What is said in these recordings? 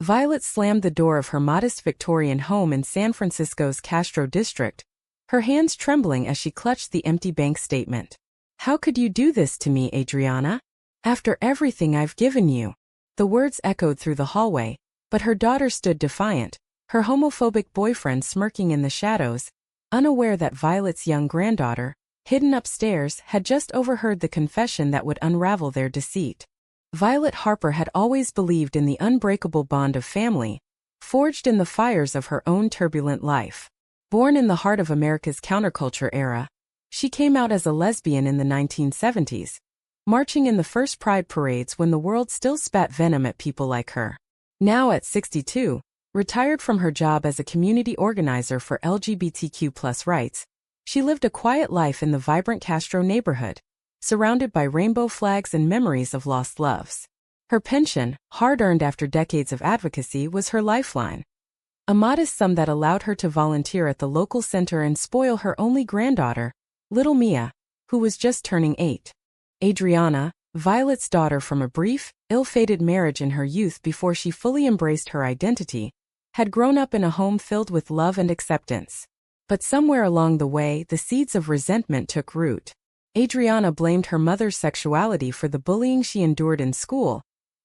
Violet slammed the door of her modest Victorian home in San Francisco's Castro district, her hands trembling as she clutched the empty bank statement. "How could you do this to me, Adriana? After everything I've given you." The words echoed through the hallway, but her daughter stood defiant, her homophobic boyfriend smirking in the shadows, unaware that Violet's young granddaughter, hidden upstairs, had just overheard the confession that would unravel their deceit. Violet Harper had always believed in the unbreakable bond of family, forged in the fires of her own turbulent life. Born in the heart of America's counterculture era, she came out as a lesbian in the 1970s, marching in the first pride parades when the world still spat venom at people like her. Now at 62, retired from her job as a community organizer for LGBTQ+ rights, she lived a quiet life in the vibrant Castro neighborhood, surrounded by rainbow flags and memories of lost loves. Her pension, hard-earned after decades of advocacy, was her lifeline, a modest sum that allowed her to volunteer at the local center and spoil her only granddaughter, little Mia, who was just turning 8. Adriana, Violet's daughter from a brief, ill-fated marriage in her youth before she fully embraced her identity, had grown up in a home filled with love and acceptance. But somewhere along the way, the seeds of resentment took root. Adriana blamed her mother's sexuality for the bullying she endured in school,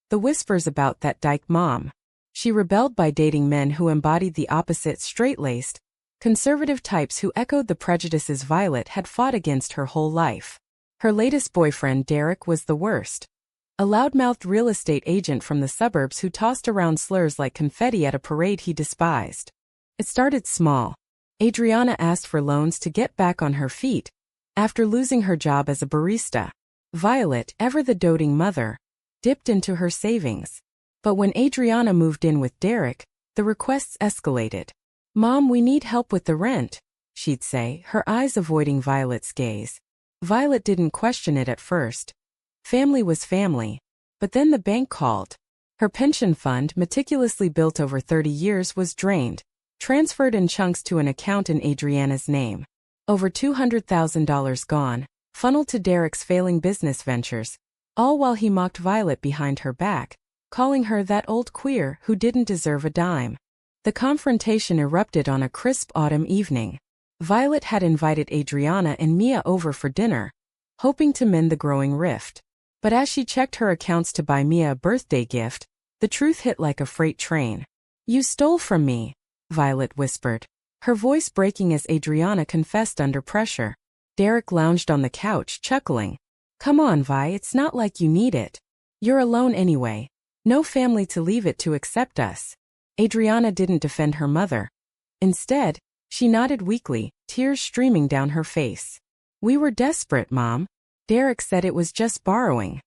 the whispers about that dyke mom. She rebelled by dating men who embodied the opposite, straight-laced, conservative types who echoed the prejudices Violet had fought against her whole life. Her latest boyfriend, Derek, was the worst. A loudmouthed real estate agent from the suburbs who tossed around slurs like confetti at a parade he despised. It started small. Adriana asked for loans to get back on her feet after losing her job as a barista. Violet, ever the doting mother, dipped into her savings. But when Adriana moved in with Derek, the requests escalated. "Mom, we need help with the rent," she'd say, her eyes avoiding Violet's gaze. Violet didn't question it at first. Family was family. But then the bank called. Her pension fund, meticulously built over 30 years, was drained, transferred in chunks to an account in Adriana's name. Over $200,000 gone, funneled to Derek's failing business ventures, all while he mocked Violet behind her back, calling her that old queer who didn't deserve a dime. The confrontation erupted on a crisp autumn evening. Violet had invited Adriana and Mia over for dinner, hoping to mend the growing rift. But as she checked her accounts to buy Mia a birthday gift, the truth hit like a freight train. "You stole from me," Violet whispered, her voice breaking as Adriana confessed under pressure. Derek lounged on the couch, chuckling. "Come on, Vi, it's not like you need it. You're alone anyway. No family to leave it to accept us." Adriana didn't defend her mother. Instead, she nodded weakly, tears streaming down her face. "We were desperate, Mom. Derek said it was just borrowing."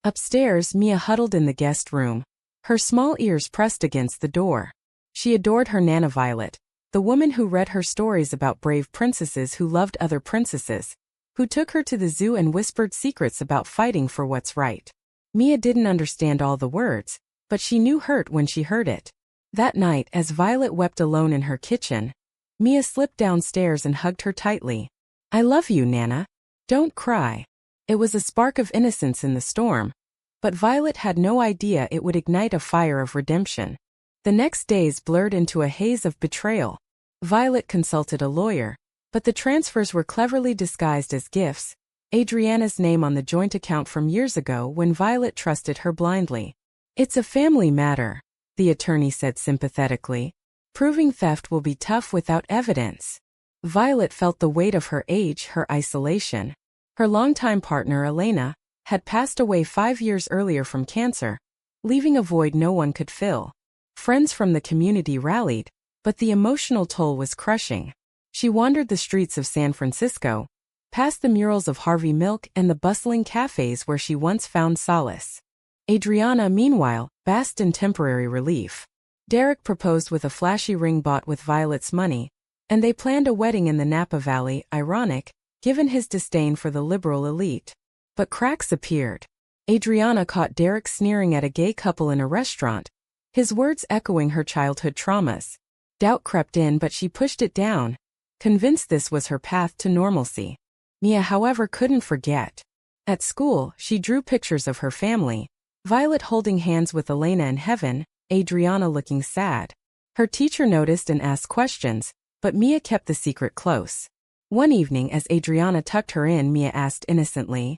Upstairs, Mia huddled in the guest room, her small ears pressed against the door. She adored her Nana Violet, the woman who read her stories about brave princesses who loved other princesses, who took her to the zoo and whispered secrets about fighting for what's right. Mia didn't understand all the words, but she knew hurt when she heard it. That night, as Violet wept alone in her kitchen, Mia slipped downstairs and hugged her tightly. "I love you, Nana. Don't cry." It was a spark of innocence in the storm, but Violet had no idea it would ignite a fire of redemption. The next days blurred into a haze of betrayal. Violet consulted a lawyer, but the transfers were cleverly disguised as gifts, Adriana's name on the joint account from years ago when Violet trusted her blindly. "It's a family matter," the attorney said sympathetically. "Proving theft will be tough without evidence." Violet felt the weight of her age, her isolation. Her longtime partner, Elena, had passed away 5 years earlier from cancer, leaving a void no one could fill. Friends from the community rallied, but the emotional toll was crushing. She wandered the streets of San Francisco, past the murals of Harvey Milk and the bustling cafes where she once found solace. Adriana, meanwhile, basked in temporary relief. Derek proposed with a flashy ring bought with Violet's money, and they planned a wedding in the Napa Valley, ironic, given his disdain for the liberal elite. But cracks appeared. Adriana caught Derek sneering at a gay couple in a restaurant, his words echoing her childhood traumas. Doubt crept in, but she pushed it down, convinced this was her path to normalcy. Mia, however, couldn't forget. At school, she drew pictures of her family, Violet holding hands with Elena in heaven, Adriana looking sad. Her teacher noticed and asked questions, but Mia kept the secret close. One evening as Adriana tucked her in, Mia asked innocently,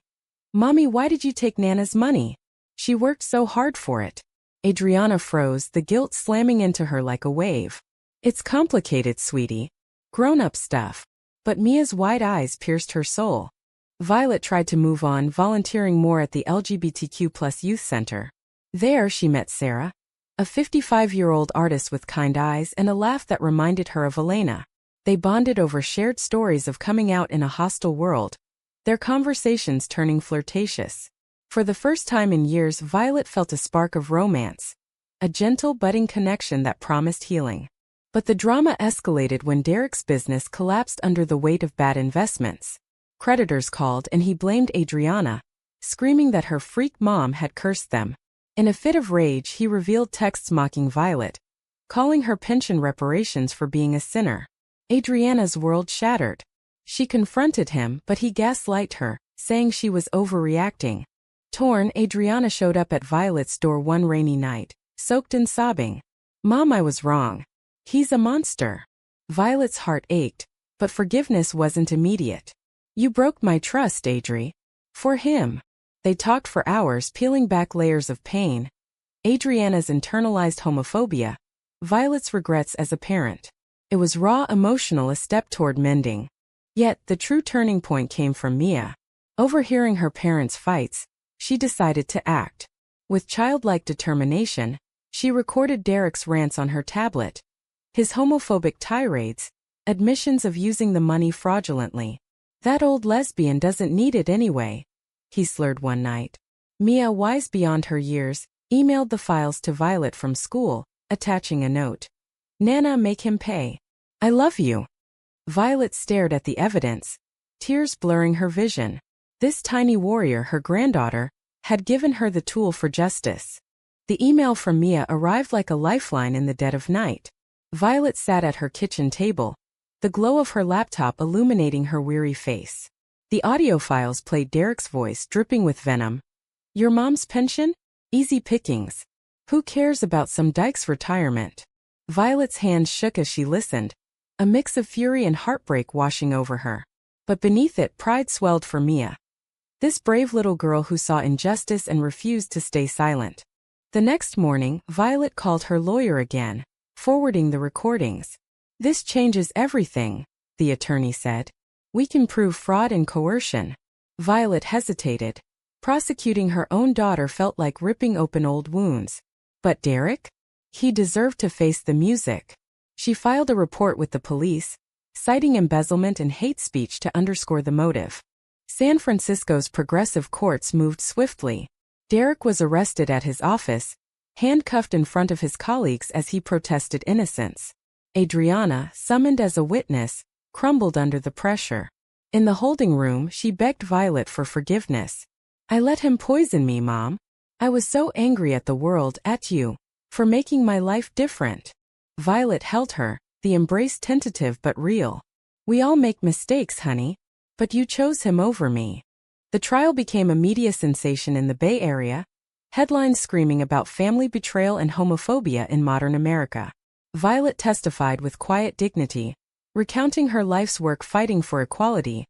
"Mommy, why did you take Nana's money? She worked so hard for it." Adriana froze, the guilt slamming into her like a wave. "It's complicated, sweetie. Grown-up stuff." But Mia's wide eyes pierced her soul. Violet tried to move on, volunteering more at the LGBTQ+ youth center. There she met Sarah, a 55-year-old artist with kind eyes and a laugh that reminded her of Elena. They bonded over shared stories of coming out in a hostile world, their conversations turning flirtatious. For the first time in years, Violet felt a spark of romance, a gentle budding connection that promised healing. But the drama escalated when Derek's business collapsed under the weight of bad investments. Creditors called and he blamed Adriana, screaming that her freak mom had cursed them. In a fit of rage, he revealed texts mocking Violet, calling her pension reparations for being a sinner. Adriana's world shattered. She confronted him, but he gaslighted her, saying she was overreacting. Torn, Adriana showed up at Violet's door one rainy night, soaked in sobbing. "Mom, I was wrong. He's a monster." Violet's heart ached, but forgiveness wasn't immediate. "You broke my trust, Adri. For him." They talked for hours, peeling back layers of pain. Adriana's internalized homophobia, Violet's regrets as a parent. It was raw, emotional, a step toward mending. Yet, the true turning point came from Mia. Overhearing her parents' fights, she decided to act. With childlike determination, she recorded Derek's rants on her tablet. His homophobic tirades, admissions of using the money fraudulently. "That old lesbian doesn't need it anyway," he slurred one night. Mia, wise beyond her years, emailed the files to Violet from school, attaching a note. "Nana, make him pay. I love you." Violet stared at the evidence, tears blurring her vision. This tiny warrior, her granddaughter, had given her the tool for justice. The email from Mia arrived like a lifeline in the dead of night. Violet sat at her kitchen table, the glow of her laptop illuminating her weary face. The audio files played Derek's voice dripping with venom. "Your mom's pension? Easy pickings. Who cares about some dyke's retirement?" Violet's hands shook as she listened, a mix of fury and heartbreak washing over her. But beneath it, pride swelled for Mia. This brave little girl who saw injustice and refused to stay silent. The next morning, Violet called her lawyer again, forwarding the recordings. "This changes everything," the attorney said. "We can prove fraud and coercion." Violet hesitated. Prosecuting her own daughter felt like ripping open old wounds. But Derek? He deserved to face the music. She filed a report with the police, citing embezzlement and hate speech to underscore the motive. San Francisco's progressive courts moved swiftly. Derek was arrested at his office, handcuffed in front of his colleagues as he protested innocence. Adriana, summoned as a witness, crumbled under the pressure. In the holding room, she begged Violet for forgiveness. "I let him poison me, Mom. I was so angry at the world, at you, for making my life different." Violet held her, the embrace tentative but real. "We all make mistakes, honey. But you chose him over me." The trial became a media sensation in the Bay Area, headlines screaming about family betrayal and homophobia in modern America. Violet testified with quiet dignity, recounting her life's work fighting for equality,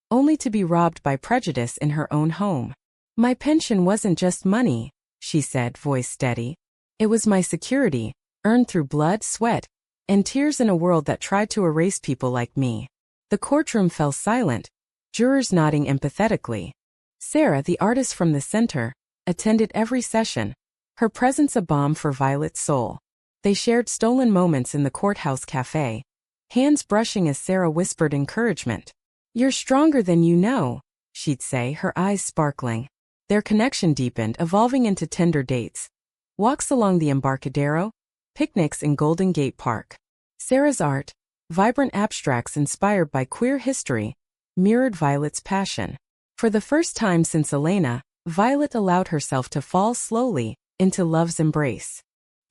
only to be robbed by prejudice in her own home. "My pension wasn't just money," she said, voice steady. "It was my security, earned through blood, sweat, and tears in a world that tried to erase people like me." The courtroom fell silent, jurors nodding empathetically. Sarah, the artist from the center, attended every session, her presence a balm for Violet's soul. They shared stolen moments in the courthouse cafe, hands brushing as Sarah whispered encouragement. "You're stronger than you know," she'd say, her eyes sparkling. Their connection deepened, evolving into tender dates. Walks along the Embarcadero, picnics in Golden Gate Park. Sarah's art, vibrant abstracts inspired by queer history, mirrored Violet's passion. For the first time since Elena, Violet allowed herself to fall slowly into love's embrace.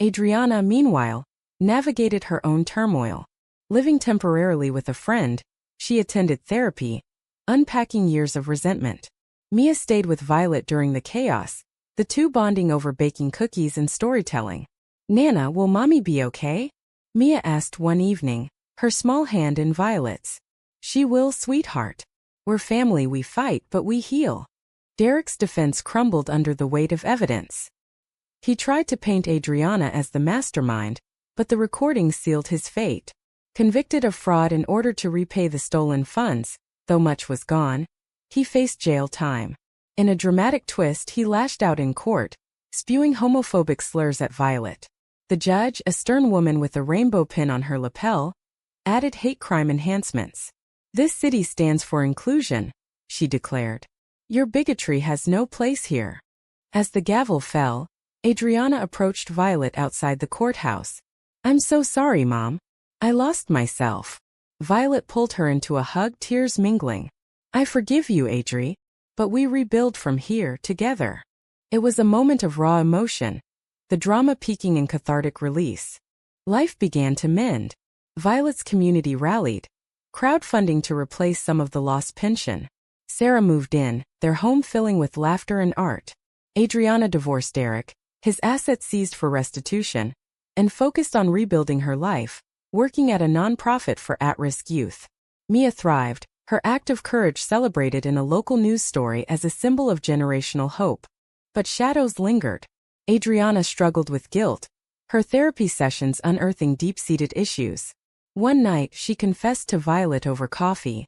Adriana, meanwhile, navigated her own turmoil. Living temporarily with a friend, she attended therapy, unpacking years of resentment. Mia stayed with Violet during the chaos, the two bonding over baking cookies and storytelling. Nana, will Mommy be okay? Mia asked one evening, her small hand in Violet's. She will, sweetheart. We're family, we fight, but we heal. Derek's defense crumbled under the weight of evidence. He tried to paint Adriana as the mastermind, but the recording sealed his fate. Convicted of fraud in order to repay the stolen funds, though much was gone, he faced jail time. In a dramatic twist, he lashed out in court, spewing homophobic slurs at Violet. The judge, a stern woman with a rainbow pin on her lapel, added hate crime enhancements. This city stands for inclusion, she declared. Your bigotry has no place here. As the gavel fell, Adriana approached Violet outside the courthouse. I'm so sorry, Mom. I lost myself. Violet pulled her into a hug, tears mingling. I forgive you, Adri, but we rebuild from here together. It was a moment of raw emotion, the drama peaking in cathartic release. Life began to mend. Violet's community rallied, crowdfunding to replace some of the lost pension. Sarah moved in, their home filling with laughter and art. Adriana divorced Derek, his assets seized for restitution, and focused on rebuilding her life, working at a nonprofit for at-risk youth. Mia thrived, her act of courage celebrated in a local news story as a symbol of generational hope. But shadows lingered. Adriana struggled with guilt, her therapy sessions unearthing deep-seated issues. One night, she confessed to Violet over coffee.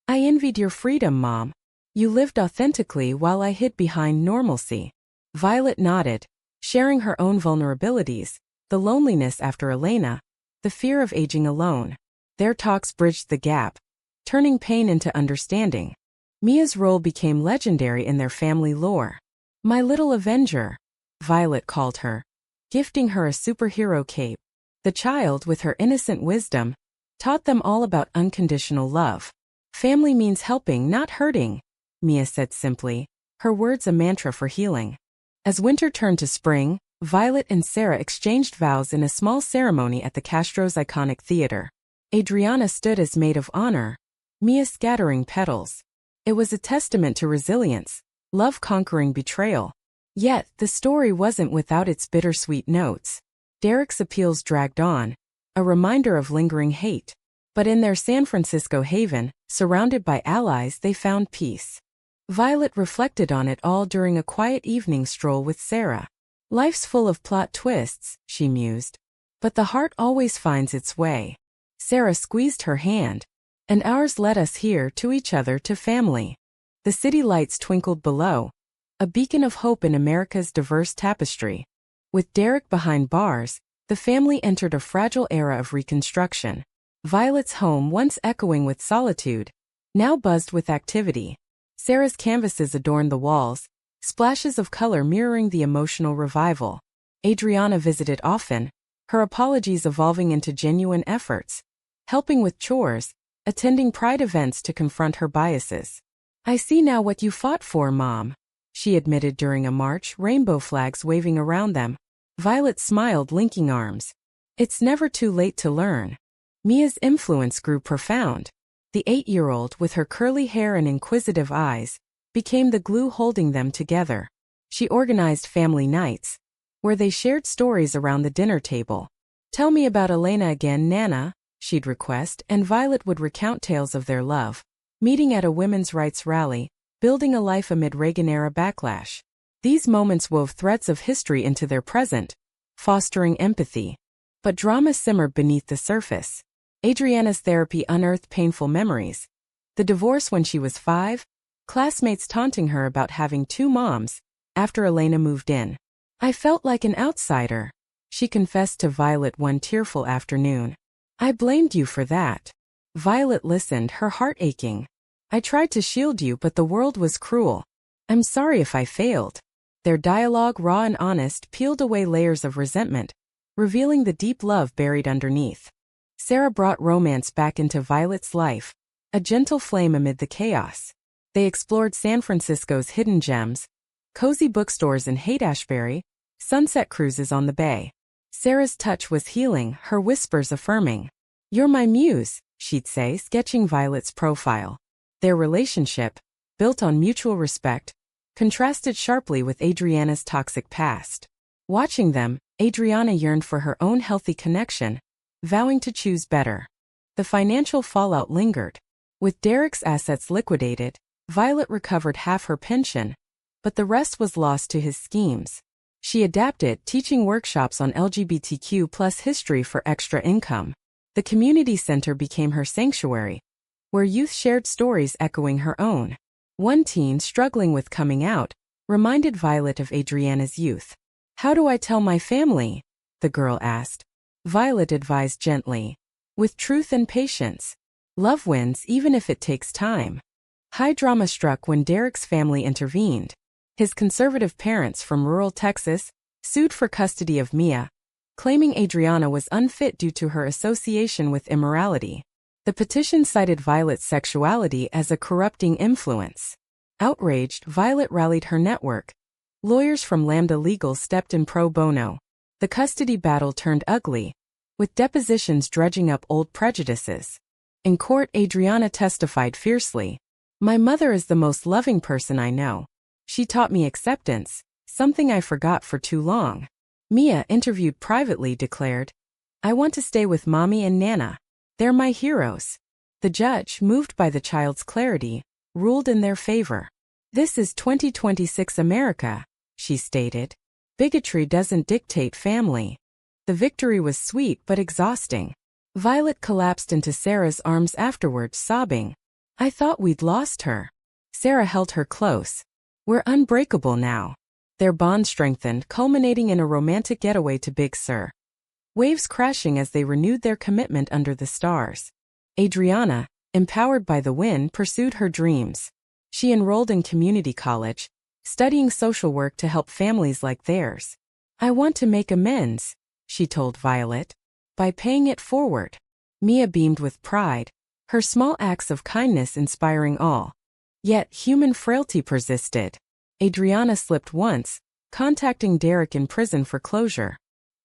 I envied your freedom, Mom. You lived authentically while I hid behind normalcy. Violet nodded, sharing her own vulnerabilities, the loneliness after Elena, the fear of aging alone. Their talks bridged the gap, turning pain into understanding. Mia's role became legendary in their family lore. My little Avenger, Violet called her, gifting her a superhero cape. The child, with her innocent wisdom, taught them all about unconditional love. Family means helping, not hurting, Mia said simply, her words a mantra for healing. As winter turned to spring, Violet and Sarah exchanged vows in a small ceremony at the Castro's iconic theater. Adriana stood as maid of honor, Mia scattering petals. It was a testament to resilience, love conquering betrayal. Yet, the story wasn't without its bittersweet notes. Derek's appeals dragged on, a reminder of lingering hate. But in their San Francisco haven, surrounded by allies, they found peace. Violet reflected on it all during a quiet evening stroll with Sarah. Life's full of plot twists, she mused. But the heart always finds its way. Sarah squeezed her hand. And ours led us here, to each other, to family. The city lights twinkled below, a beacon of hope in America's diverse tapestry. With Derek behind bars, the family entered a fragile era of reconstruction. Violet's home, once echoing with solitude, now buzzed with activity. Sarah's canvases adorned the walls, splashes of color mirroring the emotional revival. Adriana visited often, her apologies evolving into genuine efforts, helping with chores, attending pride events to confront her biases. I see now what you fought for, Mom, she admitted during a march, rainbow flags waving around them. Violet smiled, linking arms. It's never too late to learn. Mia's influence grew profound. The 8-year-old, with her curly hair and inquisitive eyes, became the glue holding them together. She organized family nights, where they shared stories around the dinner table. Tell me about Elena again, Nana, she'd request, and Violet would recount tales of their love, meeting at a women's rights rally, building a life amid Reagan-era backlash. These moments wove threads of history into their present, fostering empathy. But drama simmered beneath the surface. Adriana's therapy unearthed painful memories. The divorce when she was 5, classmates taunting her about having 2 moms, after Elena moved in. I felt like an outsider, she confessed to Violet one tearful afternoon. I blamed you for that. Violet listened, her heart aching. I tried to shield you, but the world was cruel. I'm sorry if I failed. Their dialogue, raw and honest, peeled away layers of resentment, revealing the deep love buried underneath. Sarah brought romance back into Violet's life, a gentle flame amid the chaos. They explored San Francisco's hidden gems, cozy bookstores in Haight-Ashbury, sunset cruises on the bay. Sarah's touch was healing, her whispers affirming. You're my muse, she'd say, sketching Violet's profile. Their relationship, built on mutual respect, contrasted sharply with Adriana's toxic past. Watching them, Adriana yearned for her own healthy connection, vowing to choose better. The financial fallout lingered. With Derek's assets liquidated, Violet recovered half her pension, but the rest was lost to his schemes. She adapted, teaching workshops on LGBTQ+ history for extra income. The community center became her sanctuary, where youth shared stories echoing her own. One teen struggling with coming out reminded Violet of Adriana's youth. "How do I tell my family?" the girl asked. Violet advised gently. "With truth and patience. Love wins even if it takes time." High drama struck when Derek's family intervened. His conservative parents from rural Texas sued for custody of Mia, claiming Adriana was unfit due to her association with immorality. The petition cited Violet's sexuality as a corrupting influence. Outraged, Violet rallied her network. Lawyers from Lambda Legal stepped in pro bono. The custody battle turned ugly, with depositions dredging up old prejudices. In court, Adriana testified fiercely. "My mother is the most loving person I know. She taught me acceptance, something I forgot for too long." Mia, interviewed privately, declared, "I want to stay with Mommy and Nana. They're my heroes." The judge, moved by the child's clarity, ruled in their favor. "This is 2026 America," she stated. "Bigotry doesn't dictate family." The victory was sweet but exhausting. Violet collapsed into Sarah's arms afterwards, sobbing. "I thought we'd lost her." Sarah held her close. "We're unbreakable now." Their bond strengthened, culminating in a romantic getaway to Big Sur. Waves crashing as they renewed their commitment under the stars. Adriana, empowered by the wind, pursued her dreams. She enrolled in community college, studying social work to help families like theirs. "I want to make amends," she told Violet, "by paying it forward." Mia beamed with pride, her small acts of kindness inspiring all. Yet human frailty persisted. Adriana slipped once, contacting Derek in prison for closure.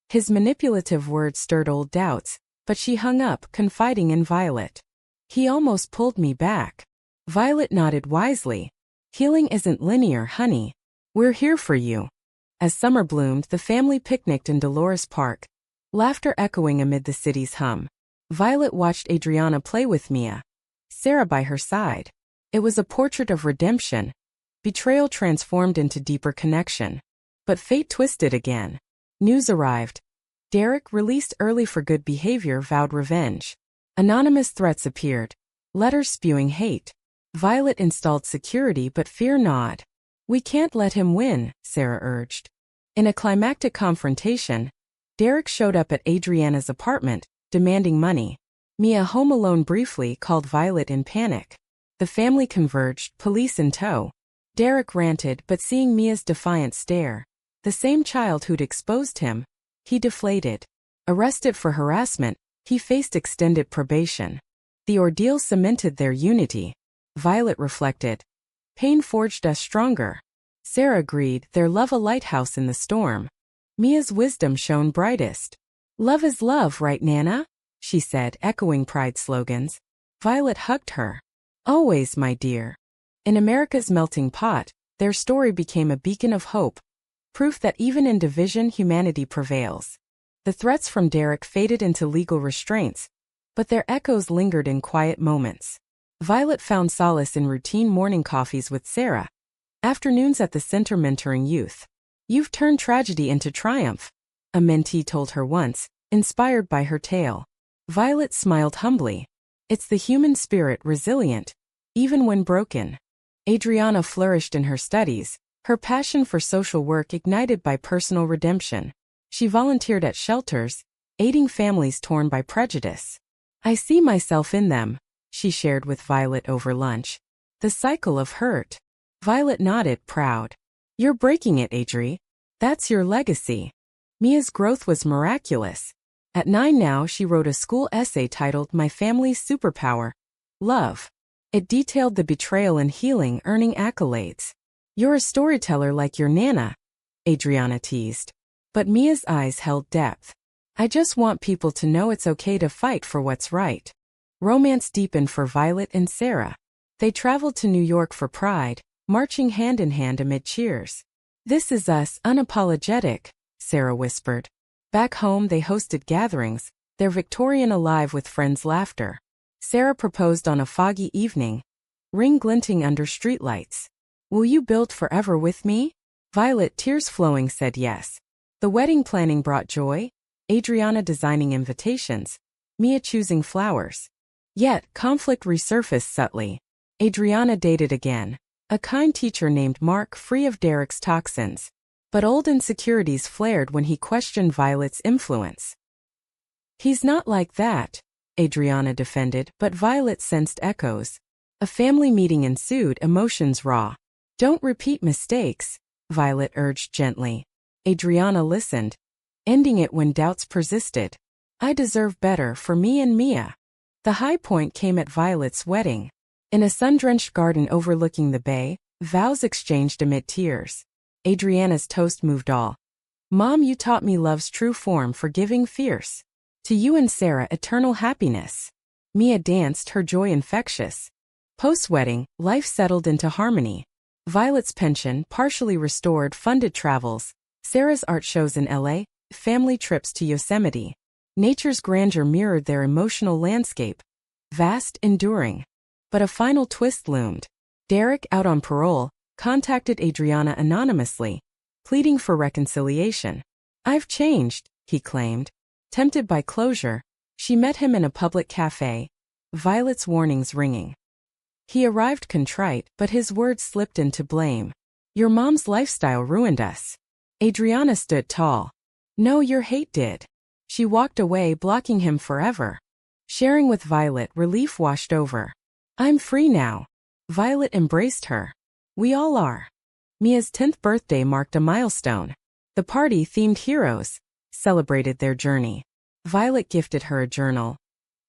His manipulative words stirred old doubts, but she hung up, confiding in Violet. "He almost pulled me back." Violet nodded wisely. "Healing isn't linear, honey. We're here for you." As summer bloomed, the family picnicked in Dolores Park, laughter echoing amid the city's hum. Violet watched Adriana play with Mia, Sarah by her side. It was a portrait of redemption. Betrayal transformed into deeper connection. But fate twisted again. News arrived. Derek, released early for good behavior, vowed revenge. Anonymous threats appeared, letters spewing hate. Violet installed security, but fear gnawed. "We can't let him win," Sarah urged. In a climactic confrontation, Derek showed up at Adriana's apartment, demanding money. Mia, home alone briefly, called Violet in panic. The family converged, police in tow. Derek ranted, but seeing Mia's defiant stare, the same child who'd exposed him, he deflated. Arrested for harassment, he faced extended probation. The ordeal cemented their unity. Violet reflected. "Pain forged us stronger." Sarah agreed, their love a lighthouse in the storm. Mia's wisdom shone brightest. "Love is love, right, Nana?" she said, echoing pride slogans. Violet hugged her. "Always, my dear." In America's melting pot, their story became a beacon of hope, proof that even in division humanity prevails. The threats from Derek faded into legal restraints, but their echoes lingered in quiet moments. Violet found solace in routine morning coffees with Sarah, afternoons at the center mentoring youth. "You've turned tragedy into triumph," a mentee told her once, inspired by her tale. Violet smiled humbly. "It's the human spirit, resilient, even when broken." Adriana flourished in her studies, her passion for social work ignited by personal redemption. She volunteered at shelters, aiding families torn by prejudice. "I see myself in them," she shared with Violet over lunch. "The cycle of hurt." Violet nodded, proud. "You're breaking it, Adri. That's your legacy." Mia's growth was miraculous. At 9 now, she wrote a school essay titled My Family's Superpower, Love. It detailed the betrayal and healing, earning accolades. "You're a storyteller like your Nana," Adriana teased. But Mia's eyes held depth. "I just want people to know it's okay to fight for what's right." Romance deepened for Violet and Sarah. They traveled to New York for Pride, marching hand in hand amid cheers. "This is us, unapologetic," Sarah whispered. Back home they hosted gatherings, their Victorian alive with friends' laughter. Sarah proposed on a foggy evening, ring glinting under streetlights. Will you build forever with me? Violet, tears flowing, said yes. The wedding planning brought joy, Adriana designing invitations, Mia choosing flowers. Yet, conflict resurfaced subtly. Adriana dated again. A kind teacher named Mark, free of Derek's toxins. But old insecurities flared when he questioned Violet's influence. He's not like that, Adriana defended, but Violet sensed echoes. A family meeting ensued, emotions raw. Don't repeat mistakes, Violet urged gently. Adriana listened, ending it when doubts persisted. I deserve better for me and Mia. The high point came at Violet's wedding. In a sun-drenched garden overlooking the bay, vows exchanged amid tears. Adriana's toast moved all. Mom, you taught me love's true form, forgiving, fierce. To you and Sarah, eternal happiness. Mia danced, her joy infectious. Post-wedding, life settled into harmony. Violet's pension, partially restored, funded travels. Sarah's art shows in LA, family trips to Yosemite. Nature's grandeur mirrored their emotional landscape. Vast, enduring. But a final twist loomed. Derek, out on parole, contacted Adriana anonymously, pleading for reconciliation. I've changed, he claimed. Tempted by closure, she met him in a public cafe, Violet's warnings ringing. He arrived contrite, but his words slipped into blame. Your mom's lifestyle ruined us. Adriana stood tall. No, your hate did. She walked away, blocking him forever. Sharing with Violet, relief washed over. I'm free now. Violet embraced her. We all are. Mia's 10th birthday marked a milestone. The party, themed heroes, celebrated their journey. Violet gifted her a journal.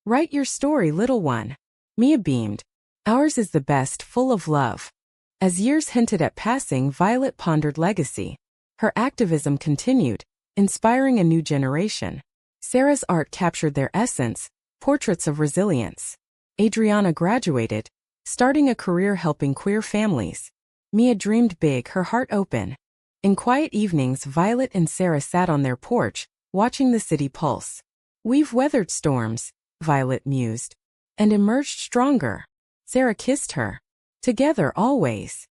Write your story, little one. Mia beamed. Ours is the best, full of love. As years hinted at passing, Violet pondered legacy. Her activism continued, inspiring a new generation. Sarah's art captured their essence, portraits of resilience. Adriana graduated, starting a career helping queer families. Mia dreamed big, her heart open. In quiet evenings, Violet and Sarah sat on their porch, watching the city pulse. We've weathered storms, Violet mused, and emerged stronger. Sarah kissed her. Together always.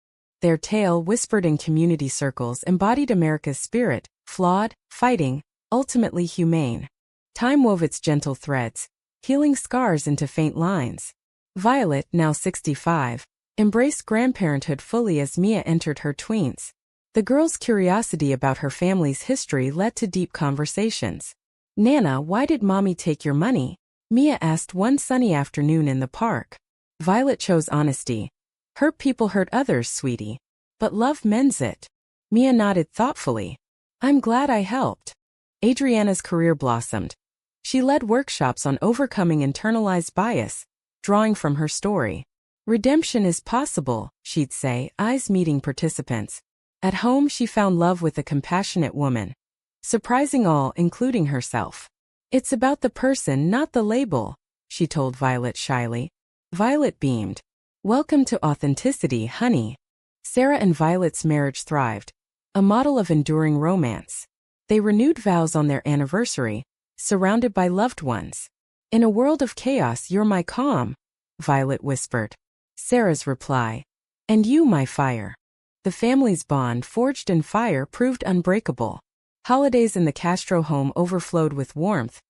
Their tale, whispered in community circles, embodied America's spirit, flawed, fighting, ultimately humane. Time wove its gentle threads, healing scars into faint lines. Violet, now 65, embraced grandparenthood fully as Mia entered her tweens. The girl's curiosity about her family's history led to deep conversations. Nana, why did Mommy take your money? Mia asked one sunny afternoon in the park. Violet chose honesty. Hurt people hurt others, sweetie. But love mends it. Mia nodded thoughtfully. I'm glad I helped. Adriana's career blossomed. She led workshops on overcoming internalized bias, drawing from her story. Redemption is possible, she'd say, eyes meeting participants. At home, she found love with a compassionate woman, surprising all, including herself. It's about the person, not the label, she told Violet shyly. Violet beamed. Welcome to authenticity, honey. Sarah and Violet's marriage thrived, a model of enduring romance. They renewed vows on their anniversary, surrounded by loved ones. In a world of chaos, you're my calm, Violet whispered. Sarah's reply. And you, my fire. The family's bond, forged in fire, proved unbreakable. Holidays in the Castro home overflowed with warmth.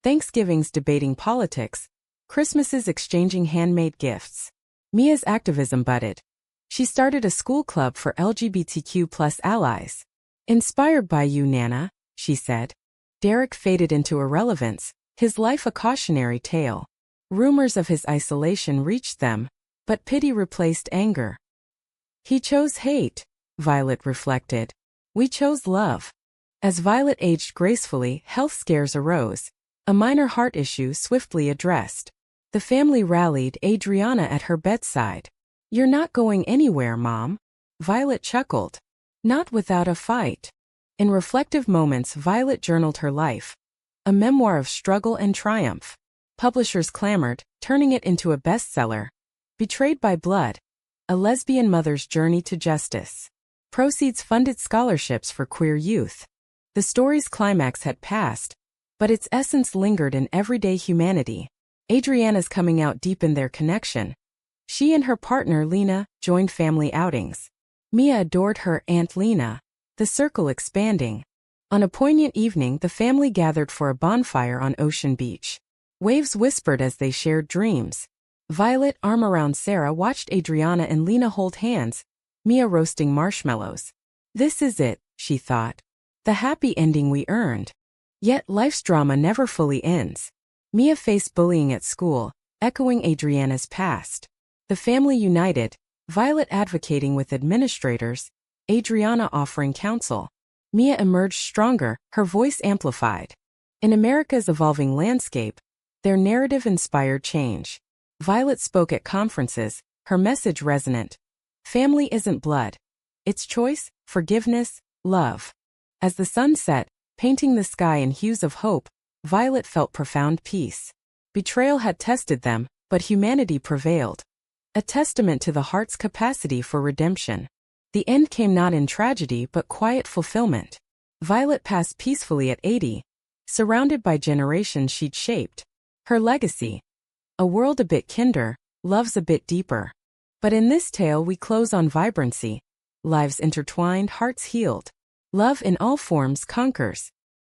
Thanksgivings debating politics. Christmases exchanging handmade gifts. Mia's activism budded. She started a school club for LGBTQ+ allies. Inspired by you, Nana, she said. Derek faded into irrelevance, his life a cautionary tale. Rumors of his isolation reached them, but pity replaced anger. He chose hate, Violet reflected. We chose love. As Violet aged gracefully, health scares arose. A minor heart issue swiftly addressed. The family rallied, Adriana at her bedside. You're not going anywhere, Mom. Violet chuckled. Not without a fight. In reflective moments, Violet journaled her life. A memoir of struggle and triumph. Publishers clamored, turning it into a bestseller. Betrayed by Blood. A lesbian mother's journey to justice. Proceeds funded scholarships for queer youth. The story's climax had passed, but its essence lingered in everyday humanity. Adriana's coming out deepened their connection. She and her partner Lena joined family outings. Mia adored her Aunt Lena, the circle expanding. On a poignant evening, the family gathered for a bonfire on Ocean Beach. Waves whispered as they shared dreams. Violet, arm around Sarah, watched Adriana and Lena hold hands, Mia roasting marshmallows. This is it, she thought. The happy ending we earned. Yet life's drama never fully ends. Mia faced bullying at school, echoing Adriana's past. The family united, Violet advocating with administrators, Adriana offering counsel. Mia emerged stronger, her voice amplified. In America's evolving landscape, their narrative inspired change. Violet spoke at conferences, her message resonant. Family isn't blood. It's choice, forgiveness, love. As the sun set, painting the sky in hues of hope, Violet felt profound peace. Betrayal had tested them, but humanity prevailed. A testament to the heart's capacity for redemption. The end came not in tragedy but quiet fulfillment. Violet passed peacefully at 80, surrounded by generations she'd shaped. Her legacy. A world a bit kinder, love's a bit deeper. But in this tale we close on vibrancy. Lives intertwined, hearts healed. Love in all forms conquers.